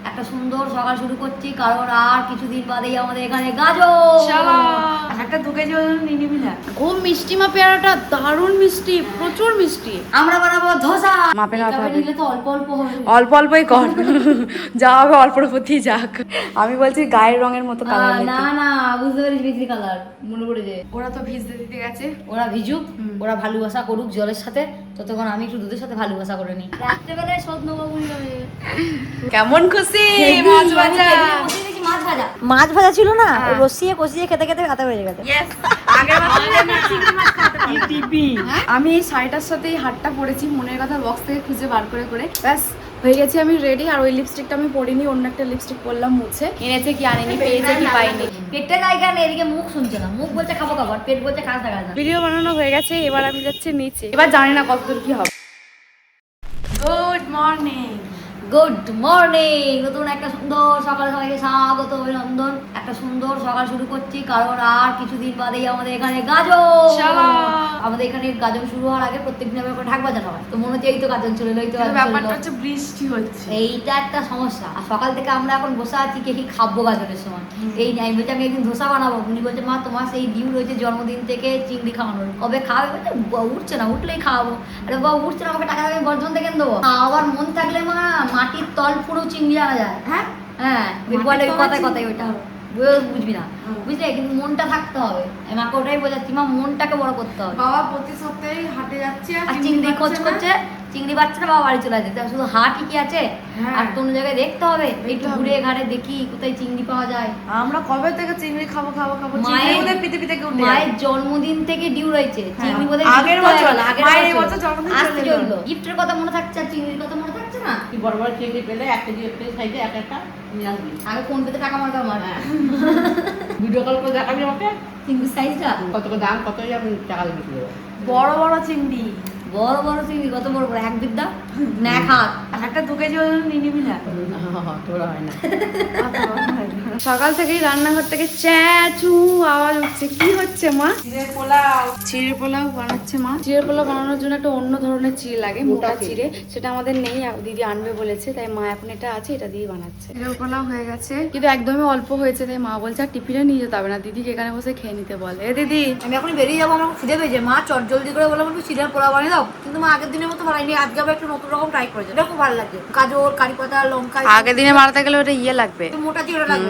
একটা সুন্দর সকাল শুরু করছি, কারণ আর কিছুদিন বাদেই আমাদের এখানে গাজর। একটা 2 কেজি ওজন নিয়ে নিবি না? খুব মিষ্টি মা পেয়ারাটা, দারুণ মিষ্টি, প্রচুর মিষ্টি। আমরা বানাবো ধোসা। মাপে না হবে, নিলে তো অল্প অল্প হবে। অল্প অল্পই কর, যা হবে অল্পর প্রতি যাক। আমি বলছি গায়ের রঙের মতো কালার নিতে। না না, বুঝতে পারিস বিক্রি কালার মনে পড়েছে। ওরা তো ভিজতে দিতে গেছে, ওরা ভিজুক, ওরা ভালোবাসা করুক জলের সাথে, ততক্ষণ আমি একটু দুধের সাথে ভালোবাসা করে নিই। রাত্রেবেলায় সদ নেবো বুঝলি। কেমন খুশি। মাছ ভাজা, মাছ ভাজা ছিল না, রসিয়ে কষিয়ে খেতে খেতে খাতা হয়ে গেছে। আমি এই শাড়িটার সাথে এই হারটা পরেছি, মনের কথা বক্স থেকে খুঁজে বার করে করে ব্যাস হয়ে গেছি আমি রেডি। আর ওই লিপস্টিকটা আমি পরিনি, অন্য একটা লিপস্টিক পরলাম মুছে। এনেছে কি আনেনি, পেয়েছে কি পাইনি। পেটটা গায়ে গায়ে এদিকে মুখ শুনছে না, মুখ বলছে খাবো খাবার, পেট বলছে খাসা খাসা। ভিডিও বানানো হয়ে গেছে, এবার আমি যাচ্ছি নিচে। এবার জানি না কতদূর কি হবে। Good morning. Good morning. নতুন একটা সুন্দর সকাল, সবাইকে স্বাগত, অভিনন্দন। একটা সুন্দর সকাল শুরু করছি, কারণ আর কিছুদিন বাদেই আমাদের এখানে গাজর। আমাদের এখানে গাজন শুরু হওয়ার আগে প্রত্যেকদিন করে ঢাক বাজানো হয়, তো মনে হচ্ছে এই তো গাজন চলে এলো, এই তো ব্যাপারটা হচ্ছে বৃষ্টি হচ্ছে, এইটা একটা সমস্যা। আর সকাল থেকে আমরা এখন বসে আছি কে কি খাবো গাজনের সময়। এই নাই বলছে আমি একদিন ধোসা বানাবো, উনি বলছে মা তোমার সেই ডিউ রয়েছে জন্মদিন থেকে চিংড়ি খাওয়ানোর, কবে খাওয়াবে? বলছে উঠছে না, উঠলেই খাওয়াবো। আরে বাবা উঠছে না, আমাকে টাকা দেবে, বর্জন থেকে দেবো। আবার মন থাকলে মা মাটির তল পুরো চিংড়ি আনা যায়। হ্যাঁ হ্যাঁ, কথায় কথায় ওইটা বুঝবি না, বুঝলে, কিন্তু মনটা থাকতে হবে। মাকে ওটাই বোঝাচ্ছি, মা মনটাকে বড় করতে হবে। বাবা প্রতি সপ্তাহে হাটে যাচ্ছে আর চিংড়ি খোঁজ করছে, চিংড়ি বাচ্চারা বাবা বাড়ি চলে আসে, শুধু হাটই কি আছে, আর কোনো জায়গায় দেখতে হবে, একটু ঘুরে ঘাড়ে দেখি কোথায় চিংড়ি পাওয়া যায়। আমরা কবে থেকে চিংড়ি খাবো খাবো খাবো, মায়ের পিতে পিতে মায়ের জন্মদিন থেকে ডিউ রয়েছে চিংড়ি, বোধহয় আগের বছর জন্মদিন চললো। গিফটের কথা মনে থাকছে আর চিংড়ির কথা মনে থাকছে না। কি বড় বড় চিংড়ি পেলে 1 কেজি সাইজে এক একটা নিয়ে আসবি। আগে ফোন পেতে টাকা মারবে আমার, ভিডিও কল করে দেখাবি আমাকে চিংড়ির সাইজটা কত করে দাম, কতই আমি টাকা দিয়ে দেবো। বড় বড় চিংড়ি, বড় বড় চিংড়ি, কত বড় বড়, এক বিদ্যা না এক হাত। একটা 2 কেজি ওজন নিয়ে নিবি না? তোরা হয় না। সকাল থেকেই রান্নাঘর থেকে চ্যাচু আওয়াজ উঠছে। কি হচ্ছে মা? চিড়ের পোলাও বানাচ্ছে মা। চিড়ের পোলাও বানানোর জন্য একটা অন্য ধরনের চিড়ে লাগে, মোটা চিড়ে, সেটা আমাদের নেই, দিদি আনবে বলেছে, তাই মা এখন এটা আছে, এটা দিয়ে বানাচ্ছে। চিড়ের পোলাও হয়ে গেছে, কিন্তু একদমই অল্প হয়েছে, তাই মা বলছে আর টিফিনে নিয়ে যেতে হবে না, দিদিকে এখানে বসে খেয়ে নিতে বলে। এ দিদি আমি এখন বেরিয়ে যাবো, আমার খিদে পেয়েছে। মা চট জলদি করে বললাম একটু চিড়ের পোলাও বানিয়ে দাও, কিন্তু মা আগের দিনের মতো বানাইনি, আজকে আবার একটু নতুন রকম ট্রাই করেছে, এটা খুব ভালো লাগছে। গাজর, কারি পাতা, লঙ্কা, আগের দিনে বানাতে গেলে ওটা ইয়ে লাগবে, মোটা চিড়ে লাগবে,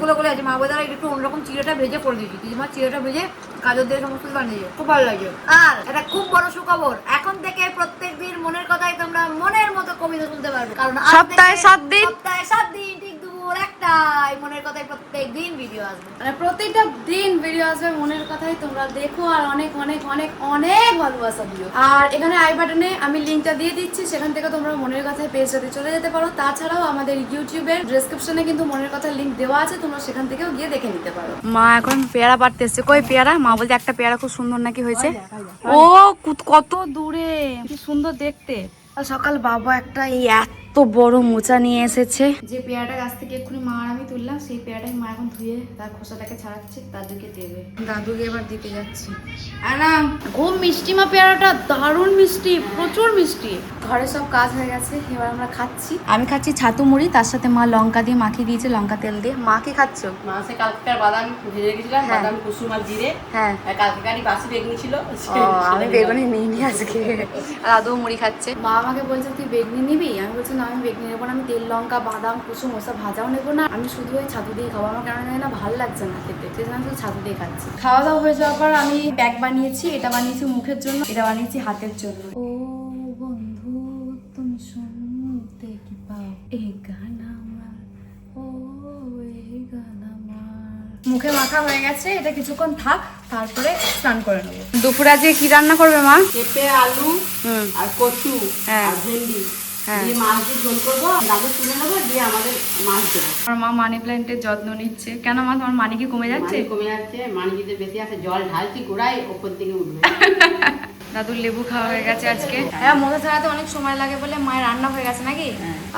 গুলো করে আছে। মা বোধহয় একটু অন্যরকম চিড়েটা ভেজে করে দিয়েছি, দিদিমা চিড়েটা ভেজে গাজর দিয়ে সমস্ত বানিয়েছে, খুব ভালো লাগে। আর এটা খুব বড় সুখবর, এখন থেকে প্রত্যেকদিন মনের কথাই তোমরা মনের মতো কবিতা শুনতে পারবে, কারণ সপ্তাহে 7 দিন, সপ্তাহে 7 দিন ঠিক দুপুর 1টায় মনের কথাই প্রত্যেকদিন ভিডিও আসবে। মানে প্রত্যেকটা দিন ভিডিও আসবে মনের কথাই, তোমরা দেখো আর অনেক অনেক অনেক অনেক ভালোবাসা দিও। আর এখানে আই বাটনে আমি লিঙ্কটা দিয়ে দিচ্ছি, সেখান থেকে তোমরা মনের কথায় পেজটাতে চলে যেতে পারো। তাছাড়াও আমাদের ইউটিউবের ডেসক্রিপশনে কিন্তু মনের কথার লিঙ্ক দেওয়া আছে, তোমরা সেখান থেকেও গিয়ে দেখে নিতে পারো। মা এখন পেয়ারা পাড়তে এসছে। কই পেয়ারা? মা বলছে একটা পেয়ারা খুব সুন্দর নাকি হয়েছে। ও কত দূরে, কি সুন্দর দেখতে। সকাল বাবা একটা এই এত বড় মোচা নিয়ে এসেছে, যে পেয়ারাটা গাছ থেকে এক্ষুনি মা আর আমি তুললাম, সেই পেয়ারাটাই মা এখন ধুয়ে তার খোসাটাকে ছাড়াচ্ছে, দাদুকে দেবে, দাদুকে এবার দিতে যাচ্ছি। আরাম, খুব মিষ্টি মা পেয়ারাটা, দারুণ মিষ্টি, প্রচুর মিষ্টি। ঘরে সব কাজ হয়ে গেছে, এবার আমরা খাচ্ছি। আমি খাচ্ছি ছাতু মুড়ি, তার সাথে মা লঙ্কা দিয়ে মাখিয়ে দিয়েছে, লঙ্কা তেল দিয়ে। মা কি খাচ্ছ? মাসে কালকের বাদাম ভিজে রেখেছিলাম, বাদাম কুসুম আর জিরে। হ্যাঁ, কালকেকারই বাসি বেগুনি ছিল, আমি বেগুনি নিইনি আজকে। দাদু মুড়ি খাচ্ছে। মা আমাকে বলছে তুই বেগুনি নিবি, আমি বলছি না আমি বেগুনি নেবো না, আমি তেল লঙ্কা বাদাম কুসুম ওসব ভাজাও নেবো না, আমি শুধু ওই ছাতু দিয়ে খাবো, আমার কেন জানি না ভালো লাগছে না খেতে, সেই জন্য আমি শুধু ছাতু দিয়ে খাচ্ছি। খাওয়া দাওয়া হয়ে যাওয়ার পর আমি ব্যাগ বানিয়েছি, এটা বানিয়েছি মুখের জন্য, এটা বানিয়েছি হাতের জন্য। ও বন্ধু তুমি শুনতে কি পাও এই গান আমার, ও এই গান আমার। মুখে মাখা হয়ে গেছে, এটা কিছুক্ষণ থাক, তারপরে স্নান করে নেবো। দুপুরে আজকে কি রান্না করবে মা? পেঁপে, আলু আর কচু আর ভেন্ডি দিয়ে মাছ দিয়ে ঝোল করবো, দাদু তুলে নেবো, দিয়ে আমাদের মাছ দেবো। আমার মা মানি প্ল্যান্টের যত্ন নিচ্ছে। কেন মা, তোমার মানি কি কমে যাচ্ছে? কমে যাচ্ছে, মানি যদি বেশি আছে জল ঢালছি গোড়ায়, ওপর দিকে উঠবে। দাদুর লেবু খাওয়া হয়ে গেছে আজকে। হ্যাঁ, মশা ছাড়াতে অনেক সময় লাগে বলে মায়ের রান্না হয়ে গেছে নাকি?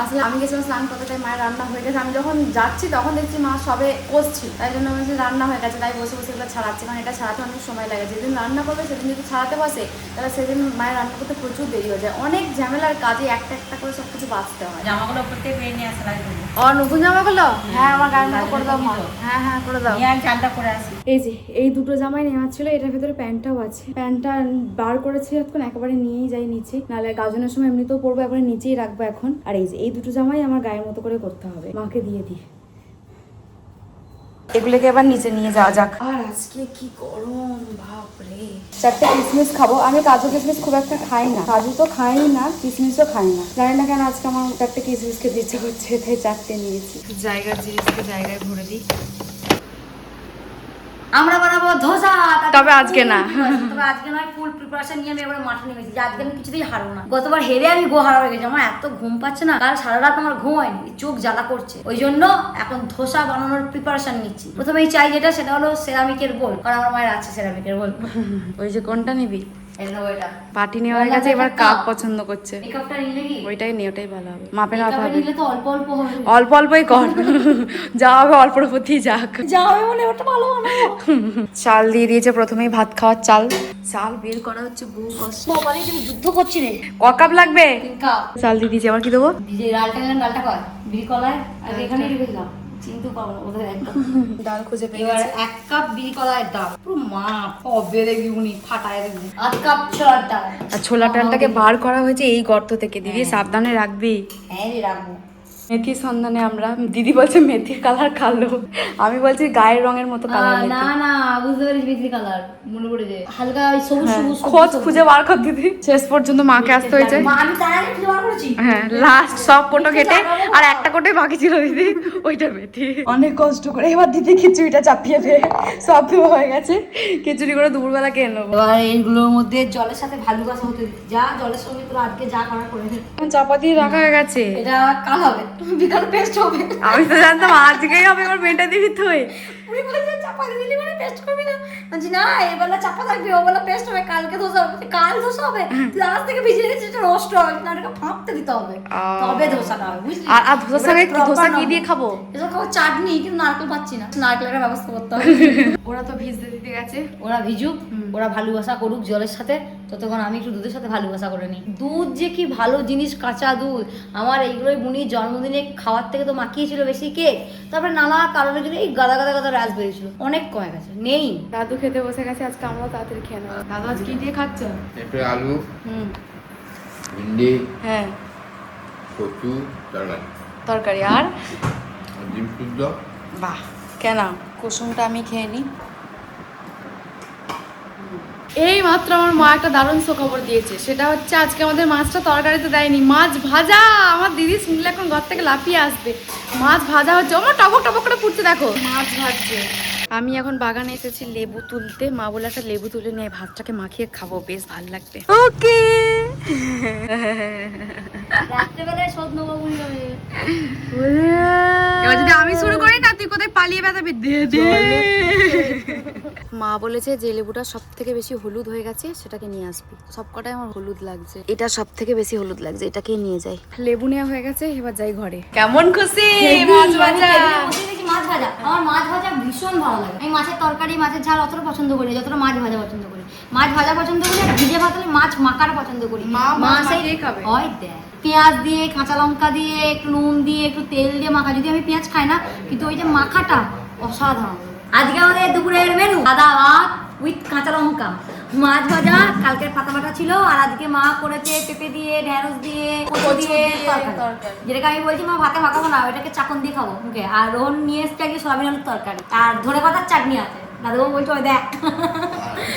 আসলে আমি গেছিলাম স্নান করতে, তাই মায়ের রান্না হয়ে গেছে। আমি যখন যাচ্ছি তখন দেখছি মা সবে কষছি, তাই জন্য আমি রান্না হয়ে গেছে, তাই বসে বসে এগুলো ছাড়াচ্ছি, কারণ এটা ছাড়াতে অনেক সময় লাগে। যেদিন রান্না করবে সেদিন যদি ছাড়াতে বসে তাহলে সেদিন মায়ের রান্না করতে প্রচুর দেরি হয়ে যায়। অনেক ঝামেলার কাজে একটা একটা করে সব কিছু বাঁচতে হয়। জামাগুলো প্রত্যেক পেয়ে নিয়ে আসা লাগবে। নতুন জামাগুলো? হ্যাঁ, আমার গায়ের মতো করে দাও মা। হ্যাঁ হ্যাঁ, করে দাও। আর চালটা করে আসি। এই যে এই দুটো জামাই নেওয়া ছিল, এটার ভিতরে প্যান্টটাও আছে। প্যান্টটা বার করেছি এখন, একেবারে নিয়েই যাই নিচে, নাহলে গাজনের সময় এমনিতেও পরবো, একবারে নিচেই রাখবো এখন। আর এই যে এই দুটো জামাই আমার গায়ের মতো করে করতে হবে, মাকে দিয়ে দিই। এগুলোকে এবার নিচে নিয়ে যাওয়া যাক। আর আজকে কি গরম, বাপরে। 4টে কিসমিস খাবো। আমি কাজু কিসমিস খুব একটা খাই না, কাজু তো খাই না, কিসমিসও খাই না, জানি না কেন আজকে আমার 4টে কিসমিস খেতে ইচ্ছে করছে, তাই 4টে নিয়েছি। জায়গার জিনিসকে জায়গায় ভরে দিই। আমরা বানাবো ধোসা, তবে আজকে না। তবে আজকে নয়, ফুল প্রিপারেশন নিয়ে আমি এবারে মাঠে নেমেছি যে আজকে আমি কিছুতেই হারবো না। গতবার হেরে আমি হারা হয়ে গেছি, আমার এত ঘুম পাচ্ছে না, কাল সারা রাত আমার ঘুম হয়নি, চোখ জ্বালা করছে। ওই জন্য এখন ধোসা বানানোর প্রিপারেশন নিচ্ছি। প্রথমেই চাই যেটা, সেটা হলো সেরামিকের বোল, কারণ আমার মায়ের আছে সেরামিকের বোল। ওই যে কোনটা নিবি? এটা পাটি নেওয়া হয়ে গেছে, এবার কাপ পছন্দ করছে। এই কাপটা নিলে কি? ওইটাই নে, ওটাই ভালো হবে। মাপে না কাপে হবে, নিলে তো অল্প অল্প হবে। অল্প অল্পই কর, যা হবে অল্পর প্রতি যাক। যা হবে মনে ওটা ভালো বানাবো। চাল দিয়ে দিয়েছে, প্রথমেই ভাত খাওয়ার চাল। চাল বের করা হচ্ছে, বউ কষ্ট। বাবা রে, তুমি যুদ্ধ করছি রে। ক কাপ লাগবে? 3 কাপ চাল দিয়ে দিয়েছে, আবার কি দেবো? যে ডালটা কর, বিড়ি কলায় আর এখানে রেখেছিলাম, চিনতে পারবো না ওদের একদম। ডাল খুঁজে এবার 1 কাপ বিড়ি কলায় ডাল, পুরো মাপ হবে দেখবি, উনি ফাটায় দেখবি। 8 কাপ ছোলার ডাল। আর ছোলা ডালটাকে বার করা হয়েছে এই গর্ত থেকে, দিদি সাবধানে রাখবি। হ্যাঁ রে, রাখবো। মেথির সন্ধানে আমরা, দিদি বলছে মেথির কালার কালো, আমি বলছি গায়ের রঙের মতো কালার। না না, বুঝতে পারিস বিক্রি কালার, মনে পড়েছে হালকা ওই সবুজ সবুজ খোঁজ খুঁজে বার কর দিদি। শেষ পর্যন্ত মাকে আসতে হয়েছে। মা, আমি তার আগে খুঁজে বার করেছি। হ্যাঁ, লাস্ট সব কোটো কেটে আর একটা কোটোই বাকি ছিল দিদি, ওইটা মেথি। অনেক কষ্ট করে এবার দিদি খিচুড়িটা চাপিয়ে দে, সব হয়ে গেছে, খিচুড়ি করে দুপুরবেলা খেয়ে নেবো। এবার এইগুলোর মধ্যে জলের সাথে ভালো কাঁচা হতে দিচ্ছি, যা জলের সঙ্গে তোর আজকে যা করার করে নে। চাপাতি রাখা হয়ে গেছে, এটা কাল হবে, বিকাল পেস্ট হবে। আমি তো জানতাম আজকেই হবে, এবার মেয়েটা দিবি তুই। উনি বলেছে চাপা দিয়ে দিলি মানে পেস্ট করবি না, বলছি না এবেলা চাপা থাকবে, ওবেলা পেস্ট হবে, কালকে ধোসা হবে। কাল ধোসা হবে, তুই আজ থেকে ভিজিয়ে রেখেছিস, এটা নষ্ট হবে না, ওটাকে ফাঁপতে দিতে হবে, তবে ধোসাটা হবে, বুঝলি? আর ধোসার সঙ্গে ধোসা কি দিয়ে খাবো? এটা খাবো চাটনি, কিন্তু নারকেল পাচ্ছি না, নারকেলের ব্যবস্থা করতে হবে। ওরা তো ভিজতে দিতে গেছে, ওরা ভিজুক, ওরা ভালোবাসা করুক জলের সাথে, ততক্ষণ আমি একটু দুধের সাথে ভালোবাসা করে নিই। দুধ যে কি ভালো জিনিস, কাঁচা দুধ। আমার এইগুলোই বুনির জন্মদিনে খাওয়ার থেকে তো মাখিয়েছিল বেশি কেক, তারপরে নানা কারণের জন্য এই গাদা গাদা গাদা রাস বেরিয়েছিল, অনেক কমে গেছে, নেই। দাদু খেতে বসে গেছে, আজকে আমরাও তাড়াতাড়ি খেয়ে নেবো। দাদু আজ কি দিয়ে খাচ্ছ? পেঁপে, আলু, হুম, ভিন্ডি, হ্যাঁ, কচু, তরকারি, তরকারি আর ডিম সিদ্ধ। বাহ, কেন কুসুমটা আমি খেয়ে নিই। এই মাত্র আমার মা একটা দারুণ সুখবর দিয়েছে, সেটা হচ্ছে আজকে আমাদের মাছটা তরকারিতে দেয়নি, মাছ ভাজা। আমার দিদি শুনলে এখন ঘর থেকে লাফিয়ে আসবে। মাছ ভাজা হচ্ছে, আমার টবক টবক করে ফুটছে, দেখো মাছ ভাজছে। আমি এখন বাগানে এসেছি লেবু তুলতে, মা বলে একটা লেবু তুলে নিয়ে ভাতটাকে মাখিয়ে খাবো, বেশ ভালো লাগবে। ওকে, রাত্রেবেলায় সদ নেবো বলবে। এবার যদি আমি শুরু করি না, তুই কোথায় পালিয়ে বেড়াবি? দে দে। মা বলেছে যে লেবুটা সব থেকে বেশি হলুদ হয়ে গেছে, সেটাকে নিয়ে আসবি। সব কটাই আমার হলুদ লাগছে, এটা সব থেকে বেশি হলুদ লাগছে, এটাকেই নিয়ে যাই। লেবু নেওয়া হয়ে গেছে, এবার যাই ঘরে। কেমন খুশি মাছ ভাজা। মাছ ভাজা, আমার মাছ ভাজা ভীষণ ভালো লাগে। আমি মাছের তরকারি, মাছের ঝাল অতটা পছন্দ করি যতটা মাছ ভাজা পছন্দ করি। মাছ ভাজা পছন্দ করি, আর ভিজে ভাত হলে মাছ মাখার পছন্দ করি। মাছ মাখিয়ে খাবে। হয় দেখ, পেঁয়াজ দিয়ে, কাঁচা লঙ্কা দিয়ে, একটু নুন দিয়ে, একটু তেল দিয়ে মাখা। যদি আমি পেঁয়াজ খাই না, কিন্তু ওই যে মাখাটা অসাধারণ। আজকে আমাদের দুপুরের মেনু সাদা ভাত উইথ কাঁচা লঙ্কা, মাছ ভাজা, কালকের পাতা বাটা ছিল, আর আজকে মা করেছে পেঁপে দিয়ে, ঢেঁড়স দিয়ে, কচু দিয়ে তরকারি। যেটাকে আমি বলছি মা ভাতে মাখাবো না, ওইটাকে চাকন দিয়ে খাবো মুখে। আর রোহন নিয়ে এসছে আজকে সয়াবিন আলুর তরকারি, আর ধনে পাতার চাটনি আছে। দাদু বলছে ওই দেখ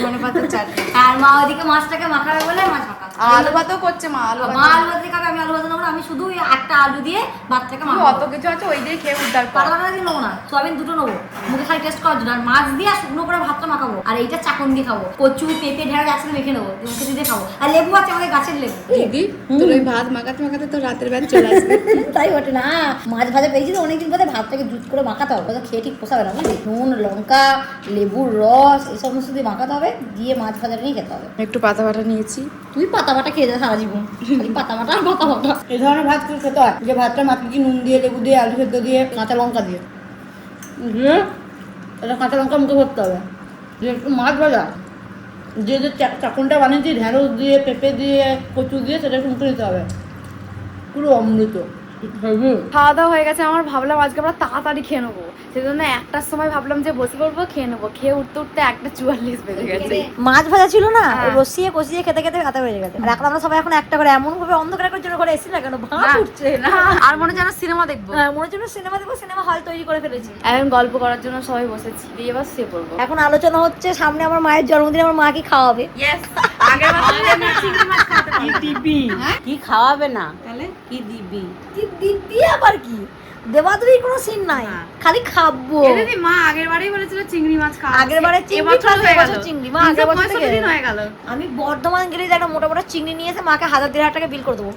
ধনে পাতার চাটনি। আর মা ওদিকে মাছটাকে মাখাবে বলে মাছ মাখা। আলু ভাতও করছে মা, আলু মা আলু ভাত দিয়ে খাবে, আমি আলু ভাত নেবো না, আমি শুধু ওই একটা আলু দিয়ে ভাতটাকে মাখাবো। অত কিছু আছে, ওই দিয়ে খেয়ে উদ্ধার কর। পাতা বাটা দিয়ে নেবো না, সোয়াবিন দুটো নেবো, মুখে খালি টেস্ট করার জন্য। আর মাছ দিয়ে আর শুকনো করে ভাতটা মাখাবো, আর এইটা চাকন দিয়ে খাবো। কচু, পেঁপে, ঢেঁড়স একসাথে মেখে নেবো, মুখে দিয়ে খাবো। আর লেবু আছে আমাদের গাছের লেবু। দিদি তোর ওই ভাত মাখাতে মাখাতে তো রাতের বেলা চলে আসবে। তাই বটে না, মাছ ভাজা পেয়েছি তো অনেকদিন পরে, ভাতটাকে জুত করে মাখাতে হবে, ওটা খেয়ে ঠিক পোষাবে না বুঝলি। নুন, লঙ্কা, লেবুর রস এই সমস্ত দিয়ে মাখাতে হবে, দিয়ে মাছ ভাজাটা নিয়ে খেতে হবে। একটু পাতা বাটা নিয়েছি। তুই পাতা বাটা খেয়ে যায় সারা জীবন, খালি পাতা বাটা আর পাতা বাটা। এই ধরনের ভাত কেউ খেতে হয়, যে ভাতটা মাত্র কি নুন দিয়ে, লেবু দিয়ে, আলু সেদ্ধ দিয়ে, কাঁচা লঙ্কা দিয়ে, এটা কাঁচা লঙ্কা মুখে ভরতে হবে, দিয়ে একটু মাছ ভাজা, যে চাকুনটা বানিয়েছি ঢেঁড়স দিয়ে, পেঁপে দিয়ে, কচু দিয়ে, সেটা একটু মুখে নিতে হবে, পুরো অমৃত। খাওয়া দাওয়া হয়ে গেছে আমার, ভাবলাম আজকে আমরা তাড়াতাড়ি খেয়ে নেবো, সেই জন্য 1টার সময় ভাবলাম যে বসে পড়বো, খেয়ে নেবো। খেয়ে উঠতে উঠতে 1:44 বেজে গেছে। মাছ ভাজা ছিল না, হ্যাঁ। রসিয়ে কষিয়ে খেতে খেতে রাতে হয়ে গেছে। আর এখন আমরা সবাই এখন একটা করে এমন ভাবে অন্ধকার করে জন্য করে এসেছি না কেন, ভাত উঠছে না। আর মনে যেন সিনেমা দেখবো, হ্যাঁ, মনে হচ্ছে সিনেমা দেখবো, সিনেমা হল তৈরি করে ফেলেছি। এখন গল্প করার জন্য সবাই বসেছি, দিয়ে এবার শুয়ে পড়বো। এখন আলোচনা হচ্ছে সামনে আমার মায়ের জন্মদিন, আমার মা কি খাওয়াবে। কি দিবি? কি খাওয়াবে না তাহলে কি দিবি? দিদি আবার কি দেবাদুরির কোনো সিন নাই, খালি খাবো। দিদি মা আগের বারেই বলেছিল চিংড়ি মাছ খাওয়া, আগের বারে চিংড়ি এবছর হয়ে গেল চিংড়ি, মা আগের বছর 365 থেকে দিন হয়ে গেল। আমি বর্ধমান গেলে যে একটা মোটা মোটা চিংড়ি নিয়ে এসে মাকে 1000-1500 টাকা বিল করে দেবো।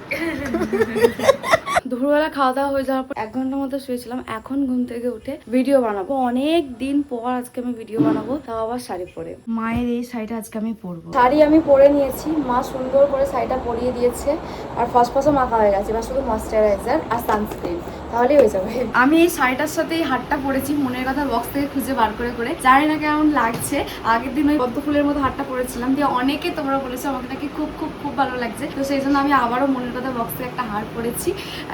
দুপুরবেলা খাওয়া দাওয়া হয়ে যাওয়ার পর 1 ঘন্টার মতো শুয়েছিলাম। এখন ঘুম থেকে উঠে ভিডিও বানাবো, অনেক দিন পর আজকে আমি ভিডিও বানাবো, তাও আবার শাড়ি পরে। মায়ের এই শাড়িটা আজকে আমি পরবো। শাড়ি আমি পরে নিয়েছি, মা সুন্দর করে শাড়িটা পরিয়ে দিয়েছে, আর ফসফসও মাখা হয়ে গেছে, এবার শুধু ময়শ্চারাইজার আর সানস্ক্রিন তাহলেই হয়ে যাবে। আমি এই শাড়িটার সাথে এই হারটা পরেছি, মনের কথা বক্স থেকে খুঁজে বার করে করে, জানি না কেমন লাগছে। আগের দিন ওই পদ্ম ফুলের মতো হারটা পরেছিলাম, দিয়ে অনেকে তোমরা বলেছো আমাকে নাকি খুব খুব খুব ভালো লাগছে, তো সেই জন্য আমি আবারও মনের কথা বক্স থেকে একটা হার পরেছি।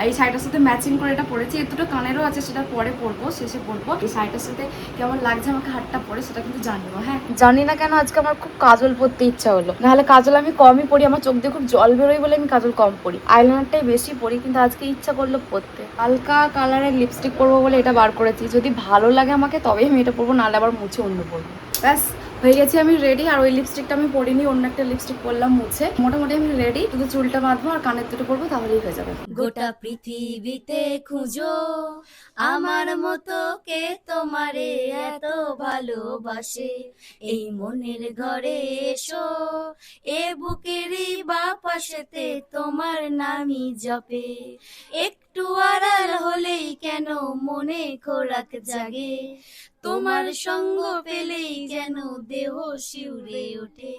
এই শাড়িটার সাথে ম্যাচিং করে এটা পরেছি, এর দুটো কানেরও আছে, সেটা পরে পরবো, শেষে পরবো। এই শাড়িটার সাথে কেমন লাগছে আমাকে হারটা পরে সেটা কিন্তু জানিও। হ্যাঁ, জানি না কেন আজকে আমার খুব কাজল পরতে ইচ্ছা হলো, নাহলে কাজল আমি কমই পরি, আমার চোখ দিয়ে খুব জল বেরোয় বলে আমি কাজল কম পরি, আইলাইনারটাই বেশি পরি, কিন্তু আজকে ইচ্ছা করলো পরতে। হালকা কালারের লিপস্টিক পরবো বলে এটা বার করেছি, যদি ভালো লাগে আমাকে তবেই আমি এটা পরবো, নাহলে আবার মুছে অন্য পরবো। ব্যাস হয়ে গেছি আমি রেডি। আর ওই লিপস্টিকটা আমি পরিনি, অন্য একটা লিপস্টিক পরলাম মুছে। মোটামুটি আমি রেডি, শুধু চুলটা বাঁধবো আর কানের দুটো পরবো, তাহলেই হয়ে যাবে। গোটা পৃথিবীতে খুঁজো আমার মতো কে তোমারে এত ভালোবাসে, এই মনের ঘরে এসো, এ বুকেরই বা পাশেতে তোমার নামই জপে, একটু আড়াল হলেই কেন মনে খোরাক জাগে, তোমার সঙ্গ পেলেই যেন দেহ শিউরে ওঠে,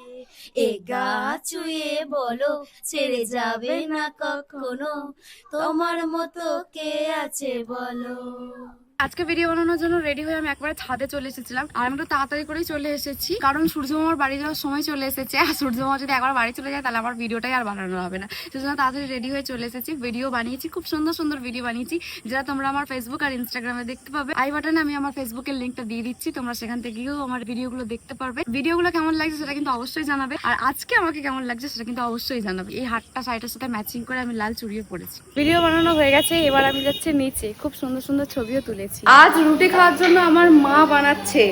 এ গা ছুঁয়ে বলো ছেড়ে যাবে না কখনো, তোমার মতো কে আছে বলো। আজকে ভিডিও বানানোর জন্য রেডি হয়ে আমি একবারে ছাদে চলে এসেছিলাম, আর আমি একটু তাড়াতাড়ি করেই চলে এসেছি, কারণ সূর্যমামার বাড়ি যাওয়ার সময় চলে এসেছে, আর সূর্যমামা যদি একবার বাড়ি চলে যায় তাহলে আমার ভিডিওটাই আর বানানো হবে না, সেজন্য তাড়াতাড়ি রেডি হয়ে চলে এসেছি। ভিডিও বানিয়েছি, খুব সুন্দর সুন্দর ভিডিও বানিয়েছি, যেটা তোমরা আমার ফেসবুক আর ইনস্টাগ্রামে দেখতে পাবে। আই বাটনে আমি আমার ফেসবুকের লিঙ্কটা দিয়ে দিচ্ছি, তোমরা সেখান থেকেও আমার ভিডিওগুলো দেখতে পারবে। ভিডিওগুলো কেমন লাগছে সেটা কিন্তু অবশ্যই জানাবে, আর আজকে আমাকে কেমন লাগছে সেটা কিন্তু অবশ্যই জানাবে। এই হাটটা শাড়িটার সাথে ম্যাচিং করে আমি লাল চুড়িয়ে পরেছি। ভিডিও বানানো হয়ে গেছে, এবার আমি যাচ্ছি নিচে, খুব সুন্দর সুন্দর ছবিও তুলেছি। আজ রুটি খাওয়ার জন্য আমার মা বানাচ্ছে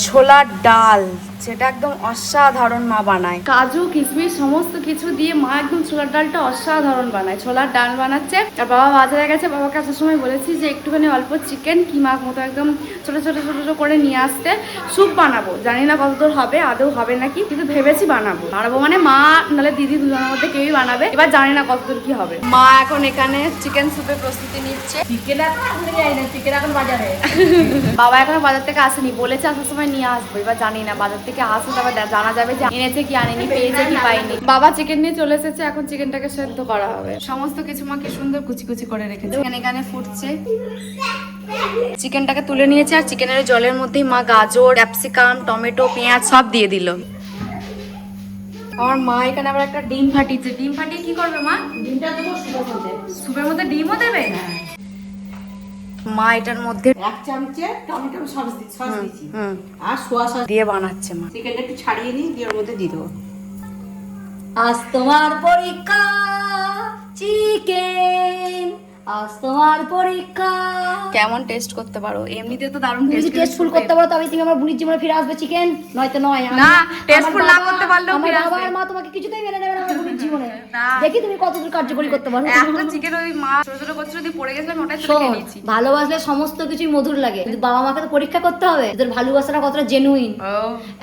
ছোলার ডাল, যেটা একদম অসাধারণ মা বানায়, কাজু কিশমিশ সমস্ত কিছু দিয়ে মা একদম ছোলার ডালটা অসাধারণ বানায়। ছোলার ডাল বানাচ্ছে, আর বাবা বাজারে গেছে, বাবাকে আসার সময় বলেছি যে একটুখানি অল্প চিকেন কিমা মতো একদম ছোট ছোট ছোট ছোট করে নিয়ে আসতে, স্যুপ বানাবো, জানি না কতদূর হবে, আদৌ হবে নাকি, কিন্তু ভেবেছি বানাবো। মানে মা নাহলে দিদি দুজনের মধ্যে কেউই বানাবে, এবার জানি না কতদূর কি হবে। মা এখন এখানে চিকেন স্যুপের প্রস্তুতি নিচ্ছে। চিকেন এখন বাজারে, বাবা এখনো বাজার থেকে আসেনি, বলেছে আসার সময় নিয়ে আসবো, এবার জানি না, বাজার থেকে আসে তবে জানা যাবে যে এনেছে কি আনেনি, পেয়েছে কি পাইনি। বাবা চিকেন নিয়ে চলে এসেছে, এখন চিকেনটাকে সেদ্ধ করা হবে। সমস্ত কিছু মা কি সুন্দর কুচি কুচি করে রেখেছে, এখানে ফুটছে। চিকেনটাকে তুলে নিয়েছে, আর চিকেনের জলের মধ্যেই মা গাজর, ক্যাপসিকাম, টমেটো, পেঁয়াজ সব দিয়ে দিল। আমার মা এখানে আবার একটা ডিম ফাটিয়েছে, ডিম ফাটিয়ে কি করবে মা? ডিমটা দেবো সুপের মধ্যে। সুপের মধ্যে ডিমও দেবে? মা এটার মধ্যে 1 চামচে টমেটো সস দিচ্ছি, আর সোয়া সস দিয়ে বানাচ্ছে মা। চিকেনটা একটু ছাড়িয়ে নিই, দিয়ে ওর মধ্যে দিয়ে দেবো। আজ তোমার পরীক্ষা চিকেন, আজ তোমার পরীক্ষা। কেমন টেস্ট করতে পারো? এমনিতে তো দারুণ তুমি যদি টেস্টফুল করতে পারো তবে তুমি আমার বুড়ির জীবনে ফিরে আসবে চিকেন, নয়তো নয়। না, টেস্টফুল না করতে পারলেও আমার ফিরে বাবা আসবে। আর মা তোমাকে কিছুতেই মেনে নেবে না আমার বুড়ির জীবনে। না। দেখি তুমি কতদূর কার্যকরী করতে পারো। একটা চিকেন ওই মা ছোট ছোট করছিল, দিয়ে পড়ে গেছিলাম, ওটাই তুলে শোন, খেয়ে নিয়েছি। ভালোবাসলে সমস্ত কিছুই মধুর লাগে, কিন্তু বাবা মাকে তো পরীক্ষা করতে হবে তোদের ভালোবাসাটা কতটা জেনুইন।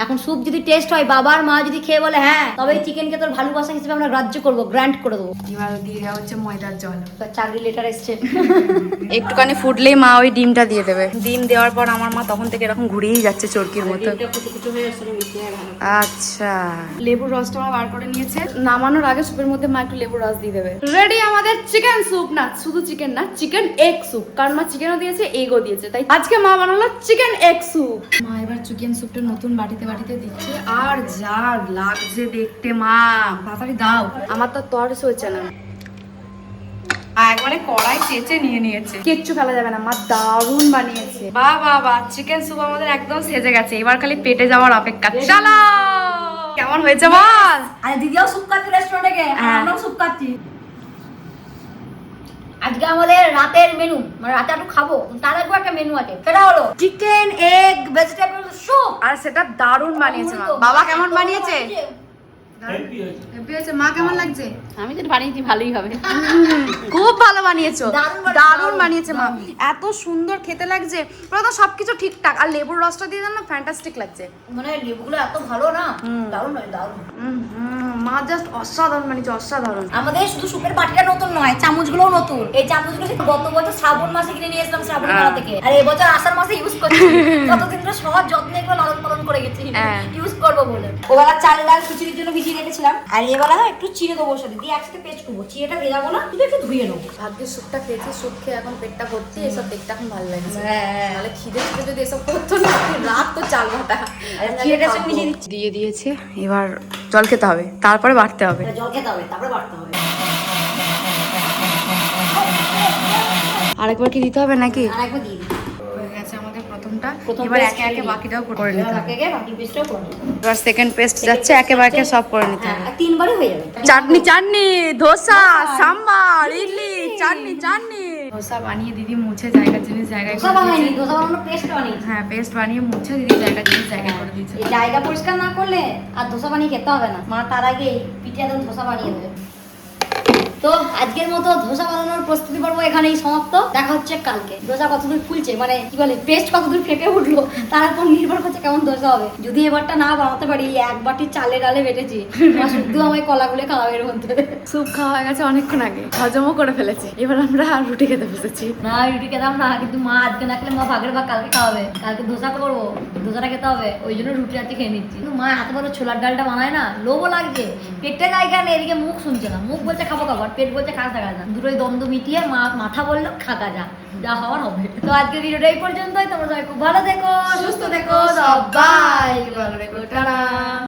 এখন স্যুপ যদি টেস্ট হয়, বাবার মা যদি খেয়ে বলে হ্যাঁ, তবে এই চিকেনকে তোর ভালোবাসা হিসেবে আমরা গ্রাহ্য করবো, গ্র্যান্ট করে দেবো। এবার দিয়ে দেওয়া হচ্ছে ময়দার জল। তোর চাকরি লেটার এসছে। একটুখানি ফুটলেই মা ওই ডিমটা দিয়ে দেবে। ডিম দেওয়ার পর আমার মা তখন থেকে এরকম ঘুরেই যাচ্ছে চরকির মতো। আচ্ছা, লেবুর রসটা আমার বার করে নিয়েছে। নামানোর আগে স্যুপের মধ্যে মা একটু লেবুর রস দিয়ে দেবে। রেডি আমাদের চিকেন স্যুপ, না শুধু চিকেন না, চিকেন এগ স্যুপ। কারণ মা চিকেনও দিয়েছে, এগও দিয়েছে, তাই আজকে মা বানালো চিকেন এগ স্যুপ। মা এবার চিকেন স্যুপটা নতুন বাটিতে বাটিতে দিচ্ছে। আর যা লাগছে দেখতে মা, তাড়াতাড়ি দাও, আমার তো তরস হচ্ছে না। একবারে কড়াই চেঁচে নিয়ে নিয়েছে, কিচ্ছু ফেলা যাবে না। মা দারুণ বানিয়েছে। বাহ বাহ বাহ, চিকেন স্যুপ আমাদের একদম সেজে গেছে। এবার খালি পেটে যাওয়ার অপেক্ষা। চলো, কেমন হয়েছে বল? আরে দিদিও স্যুপ খাচ্ছে রেস্টুরেন্টে গিয়ে, আর আমরাও স্যুপ খাচ্ছি। আজকে আমাদের রাতের মেনু, মানে রাতে একটু খাবো, তার আগে একটা মেনু আছে, সেটা হলো চিকেন এগ ভেজিটেবল স্যুপ। আর সেটা দারুণ বানিয়েছে মা। বাবা কেমন বানিয়েছে? হেভি হয়েছে। মা কেমন লাগছে? আমি যেটা বানিয়েছি ভালোই হবে। খুব ভালো বানিয়েছো, দারুণ দারুণ বানিয়েছে মা। এত সুন্দর খেতে লাগছে, পুরো তো সবকিছু ঠিকঠাক। আর লেবুর রসটা দিয়ে দেন না, ফ্যান্টাস্টিক লাগছে। মানে লেবুগুলো এত ভালো না, দারুণ হয় দারুণ। মা জাস্ট অসাধারণ বানিয়েছে, অসাধারণ। আমাদের শুধু সুপের বাটিটা নতুন নয়, চামচগুলোও নতুন। এই চামচগুলো গত বছর শ্রাবণ মাসে কিনে নিয়ে এসেছিলাম শ্রাবণ মেলা থেকে, আর এই বছর আষাঢ় মাসে ইউজ করছি। কতদিন ধরে সহজ যত্নে এগুলো লালন পালন করে গেছি ইউজ করবো বলে। ওবেলা চাল ডাল খিচুড়ির জন্য ভিজিয়ে রেখেছিলাম, আর এবেলা একটু চিড়ে দেবো, সাথে দিয়ে একসাথে পেস্ট করবো। চিড়েটা ভেজাবো না, কিন্তু একটু ধুয়ে নেবো। ভাগ্যের স্যুপটা খেয়েছি, স্যুপ খেয়ে এখন পেটটা ভর্তি। এসব দেখতে এখন ভালো লাগছে। হ্যাঁ। তাহলে খিদে খিদে যদি এসব করতো না, রাত তো চাল ভাটা। চিড়েটা সব মিশিয়ে দিচ্ছি। দিয়ে দিয়েছে, এবার জল খেতে হবে, তারপরে বাড়তে হবে। জল খেতে হবে, তারপরে বাড়তে হবে। আরেকবার কি দিতে হবে নাকি? আর একবার দিয়ে দিই। হয়ে গেছে আমাদের প্রথমটা, প্রথম এবার paste একে একে ready। বাকিটাও করে নিতে হবে। একে বাকি পেস্টটাও করে নেবো। এবার সেকেন্ড পেস্ট যাচ্ছে, একেবারে সব করে নিতে হবে। হ্যাঁ, তিনবারই হয়ে যাবে। চাটনি চাটনি, ধোসা, সাম্বার, ইডলি, চাটনি চাটনি। ধোসা বানিয়ে দিদি মুছে জায়গা জিনিস জায়গায় ধোসা করে বানাইনি, দিয়েছে। ধোসা বানানোর পেস্ট বানিয়েছি। হ্যাঁ, পেস্ট বানিয়ে মুছে দিদি জায়গা জিনিস জায়গায় করে দিয়েছে। এই জায়গা পরিষ্কার না করলে আর ধোসা বানিয়ে খেতে হবে না। মা তার আগে পিঠে একদম ধোসা বানিয়ে দেবে। তো আজকের মতো ধোসা বানানোর প্রস্তুতি পর্ব এখানেই সমাপ্ত। দেখা হচ্ছে কালকে। ধোসা কতদূর ফুলছে, মানে কি বলে পেস্ট কতদূর ফেটে উঠলো, তার উপর নির্ভর করছে কেমন ধোসা হবে। যদি এবারটা না বানাতে পারি, এক বাটি চালে ডালে বেটেছি, মা শুদ্ধ আমায় কলাগুলো খাওয়াবে এর মধ্যে। স্যুপ খাওয়া হয়ে গেছে অনেকক্ষণ আগে, হজমও করে ফেলেছে। এবার আমরা রুটি খেতে বসেছি। না রুটি খেতাম না, কিন্তু মা আজকে না খেলে মা ভাগের ভাগ কালকে খাওয়াবে। কালকে ধোসা করবো, ধোসাটা খেতে হবে, ওই জন্য রুটি আজকে খেয়ে নিচ্ছি। কিন্তু মা এত বড় ছোলার ডালটা বানায় না, লোভও লাগছে, পেটে জায়গা নেই। এদিকে মুখ শুনছে না, মুখ বলছে খাবো খাবার, পেট বলছে খাওয়া থাকা যা। দুটোই দ্বন্দ্ব মিটিয়ে মা মাথা বললো খাকা যা, যা হওয়ার হবে। তো আজকের ভিডিওটা এই পর্যন্তই। তোমরা সবাই খুব ভালো থেকো, সুস্থ থেকো, সবাই ভালো থেকো, টাটা।